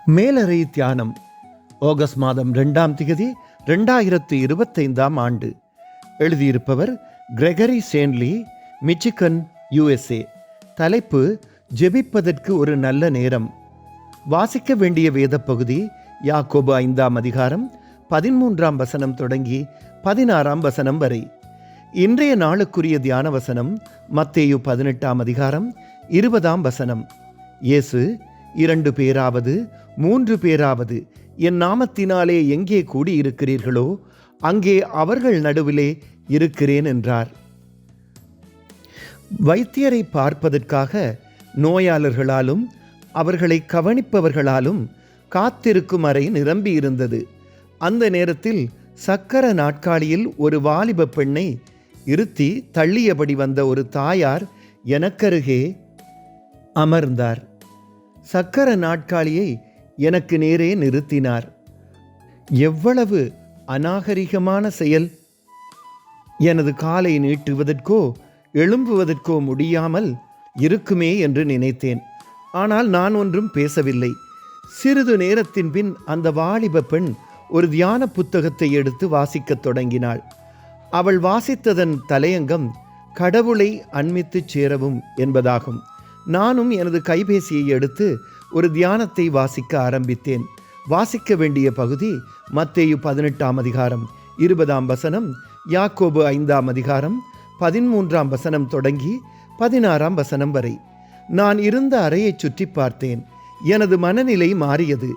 மேலறை தியானம் ஆகஸ்ட் மாதம் 2ஆம் தேதி 2025ஆம் ஆண்டு. எழுதியிருப்பவர் கிரெகரி சேன்லி, மிச்சிகன், USA. தலைப்பு: ஜெபிப்பதற்கு ஒரு நல்ல நேரம். வாசிக்க வேண்டிய வேத பகுதி யாக்கோபு 5ஆம் அதிகாரம் 13ஆம் வசனம் தொடங்கி 16ஆம் வசனம் வரை. இன்றைய நாளுக்குரிய தியான வசனம் மத்தேயு 18ஆம் அதிகாரம் 20ஆம் வசனம். இயேசு, 2 பேராவது 3 பேராவது என் நாமத்தினாலே எங்கே கூடியிருக்கிறீர்களோ அங்கே அவர்கள் நடுவிலே இருக்கிறேன் என்றார். வைத்தியரை பார்ப்பதற்காக நோயாளர்களாலும் அவர்களை கவனிப்பவர்களாலும் காத்திருக்கும் அறை நிரம்பியிருந்தது. அந்த நேரத்தில் சக்கர நாட்காலியில் ஒரு வாலிப பெண்ணை இருத்தி தள்ளியபடி வந்த ஒரு தாயார் எனக்கருகே அமர்ந்தார். சக்கர நாட்காலியை எனக்கு நேரே நிறுத்தினார். எவ்வளவு அநாகரிகமான செயல்! எனது காலை நீட்டுவதற்கோ எழும்புவதற்கோ முடியாமல் இருக்குமே என்று நினைத்தேன். ஆனால் நான் ஒன்றும் பேசவில்லை. சிறிது நேரத்தின் பின் அந்த வாலிப பெண் ஒரு தியான புத்தகத்தை எடுத்து வாசிக்கத் தொடங்கினாள். அவள் வாசித்ததன் தலையங்கம் கடவுளை அண்மித்துச் சேரவும் என்பதாகும். நானும் எனது கைபேசியை எடுத்து ஒரு தியானத்தை வாசிக்க ஆரம்பித்தேன். வாசிக்க வேண்டிய பகுதி மத்தேயு 18ஆம் அதிகாரம் 20ஆம் வசனம், யாக்கோபு 5ஆம் அதிகாரம் 13ஆம் வசனம் தொடங்கி 16ஆம் வசனம் வரை. நான் இருந்த அறையை சுற்றி பார்த்தேன். எனது மனநிலை மாறியது.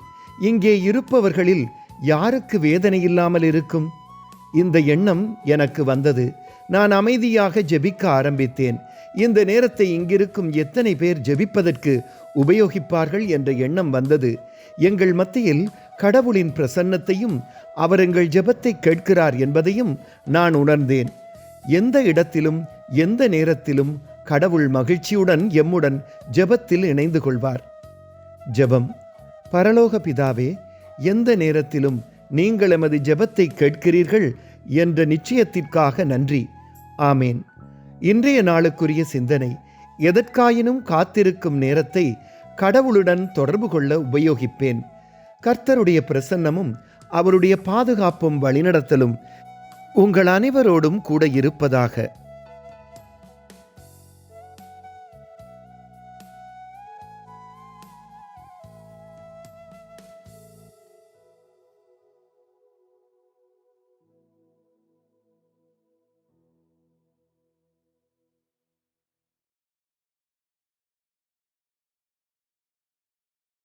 இங்கே இருப்பவர்களில் யாருக்கு வேதனை இல்லாமல் இருக்கும்? இந்த எண்ணம் எனக்கு வந்தது. நான் அமைதியாக ஜெபிக்க ஆரம்பித்தேன். இந்த நேரத்தை இங்கிருக்கும் எத்தனை பேர் ஜெபிப்பதற்கு உபயோகிப்பார்கள் என்ற எண்ணம் வந்தது. எங்கள் மத்தியில் கடவுளின் பிரசன்னத்தையும் அவர் எங்கள் ஜெபத்தை கேட்கிறார் என்பதையும் நான் உணர்ந்தேன். எந்த இடத்திலும் எந்த நேரத்திலும் கடவுள் மகிழ்ச்சியுடன் எம்முடன் ஜெபத்தில் இணைந்து கொள்வார். ஜெபம். பரலோக பிதாவே, எந்த நேரத்திலும் நீங்கள் எமது ஜெபத்தை கேட்கிறீர்கள் என்ற நிச்சயத்திற்காக நன்றி. ஆமேன். இன்றைய நாளுக்குரிய சிந்தனை: எதற்காயினும் காத்திருக்கும் நேரத்தை கடவுளுடன் தொடர்பு கொள்ள உபயோகிப்பேன். கர்த்தருடைய பிரசன்னமும் அவருடைய பாதுகாப்பும் வழிநடத்தலும் உங்கள் அனைவரோடும் கூட இருப்பதாக.